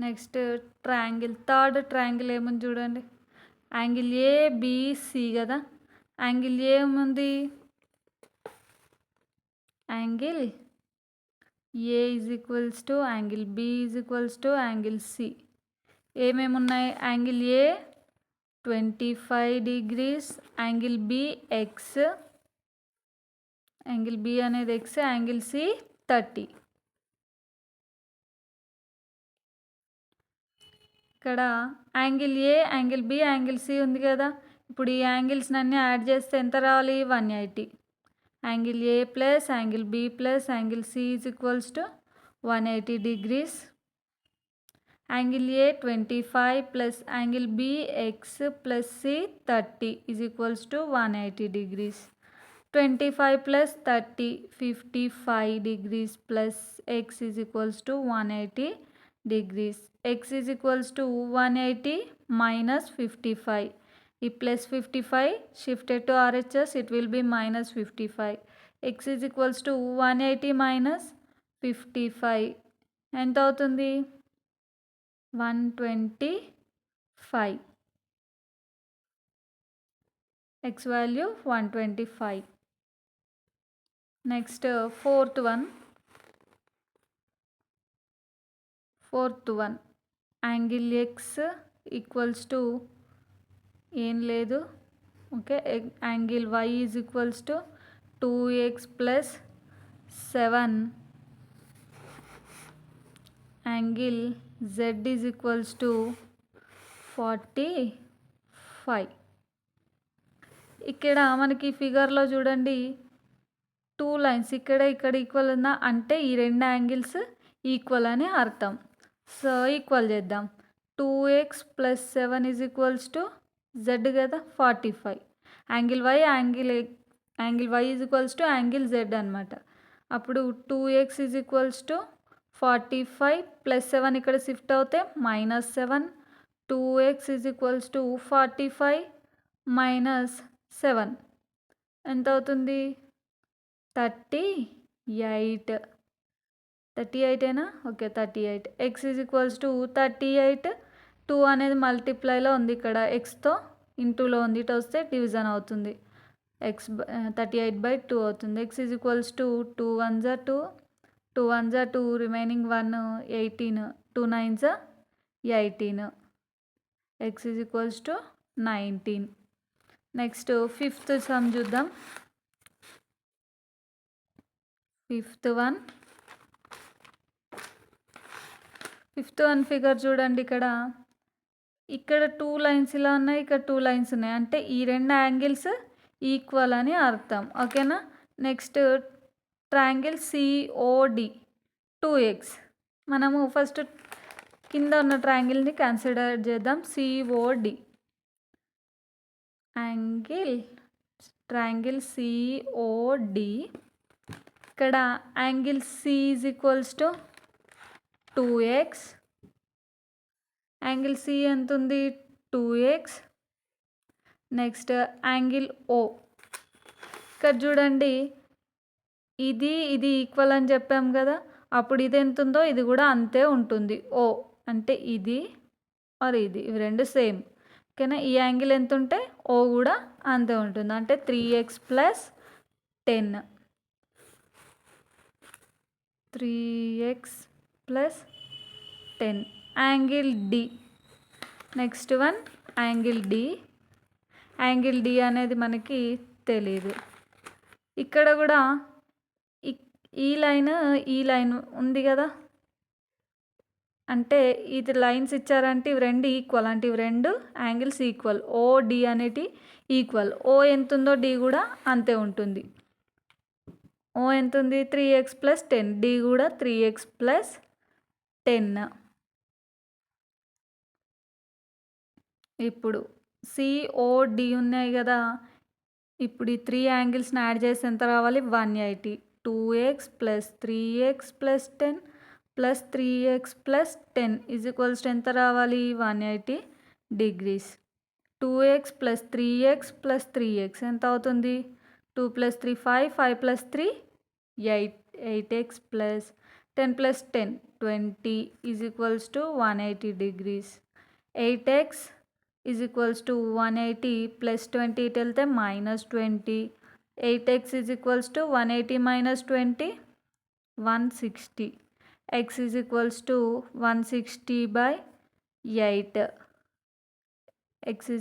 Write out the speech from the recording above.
Next triangle, third triangle ఏముంది చూడండి, angle ABC కదా. యాంగిల్ ఏముంది, angle A is equals to angle B is equals to angle C. ఏమేమి ఉన్నాయి, angle A 25 degrees, angle B X, angle B అనేది X, angle C 30. ఇక్కడ angle A, angle B, angle C ఉంది కదా. ఇప్పుడు ఈ యాంగిల్స్ అన్నీ యాడ్ చేస్తే ఎంత రావాలి, 180. Angle A plus angle B plus angle C is equals to 180 degrees. Angle A 25 plus angle B X plus C 30 is equals to 180 degrees. 25 plus 30 55 degrees plus x is equals to 180 degrees. X is equals to 180 minus 55. If plus 55 shifted to RHS, it will be minus 55. X is equals to 180 minus 55. ఎంత అవుతుంది, 125. X value 125. Next fourth one angle X equals to ఏం లేదు, okay. Angle Y is equals to 2x plus 7. Angle Z is equals to 45. ఇక్కడ మనకి ఫిగర్లో చూడండి 2 lines ఇక్కడ equal ఉందా అంటే ఈ రెండు యాంగిల్స్ ఈక్వల్ అని అర్థం. సో ఈక్వల్ చేద్దాం. 2x plus 7 is equals to Z కదా 45. Angle Y is equals to angle Z అనమాట. అప్పుడు 2x is equals to 45 plus 7 ఇక్కడ షిఫ్ట్ అవుతే minus 7. 2x is equals to 45 minus 7 ఎంత అవుతుంది, 38 ఏనా, okay 38. X is equals to 38. 2 అనేది మల్టిప్లైలో ఉంది, ఇక్కడ ఎక్స్తో ఇంటూలో ఉంది, ఇటు వస్తే డివిజన్ అవుతుంది. ఎక్స్ 38/2 అవుతుంది. ఎక్స్ ఈజ్ ఈక్వల్స్ టు 2 1 జా 2, 2 1 జా 2, రిమైనింగ్ 1 18, 2 9 జా 18. X is equals to 19. Next fifth sum చూద్దాం. ఫిఫ్త్ వన్ ఫిగర్ చూడండి. ఇక్కడ 2 లైన్స్ ఇలా ఉన్నాయి, ఇక్కడ 2 లైన్స్ ఉన్నాయి, అంటే ఈ రెండు యాంగిల్స్ ఈక్వల్ అని అర్థం, ఓకేనా. Next triangle COD 2x. మనము ఫస్ట్ కింద ఉన్న ట్రయాంగిల్ని కన్సిడర్ చేద్దాం. COD triangle COD. ఇక్కడ angle C is equals to 2x. Angle C ఎంత ఉంది, 2x. Next angle O. ఇక్కడ చూడండి, ఇది ఈక్వల్ అని చెప్పాం కదా, అప్పుడు ఇది ఎంత ఉందో ఇది కూడా అంతే ఉంటుంది. ఓ అంటే ఇది ఆర్ ఇది, ఇవి రెండు సేమ్, ఓకేనా. ఈ యాంగిల్ ఎంత ఉంటే ఓ కూడా అంతే ఉంటుంది, అంటే 3x plus 10. 3x plus 10. Angle D. Next one angle D అనేది మనకి తెలీదు. ఇక్కడ కూడా ఈ లైన్ ఉంది కదా, అంటే ఇది లైన్స్ ఇచ్చారంటే ఇవి రెండు ఈక్వల్, అంటే ఇవి రెండు యాంగిల్స్ ఈక్వల్. ఓ డి అనేటి ఈక్వల్. ఓ ఎంత ఉందో డి కూడా అంతే ఉంటుంది. ఓ ఎంత ఉంది, 3x ప్లస్ 10. డి కూడా 3x ప్లస్ 10. ఇప్పుడు సిఓడి ఉన్నాయి కదా, ఇప్పుడు ఈ 3 యాంగిల్స్ని యాడ్ చేసి ఎంత రావాలి, 180. 2x plus 3x plus 10 plus 3x plus 10 is equals to ఎంత రావాలి, 180 degrees. 2x plus 3x plus 3x ఎంత అవుతుంది, 2 plus 3 5, 5 plus 3 8, 8x plus 10 plus 10 20 is equals to 180 degrees. 8x is equals to 180 plus 20 ఇటు వెళ్తే -20. 8x is equals to 180 minus 20 160. X is equals to 160 by 8. X is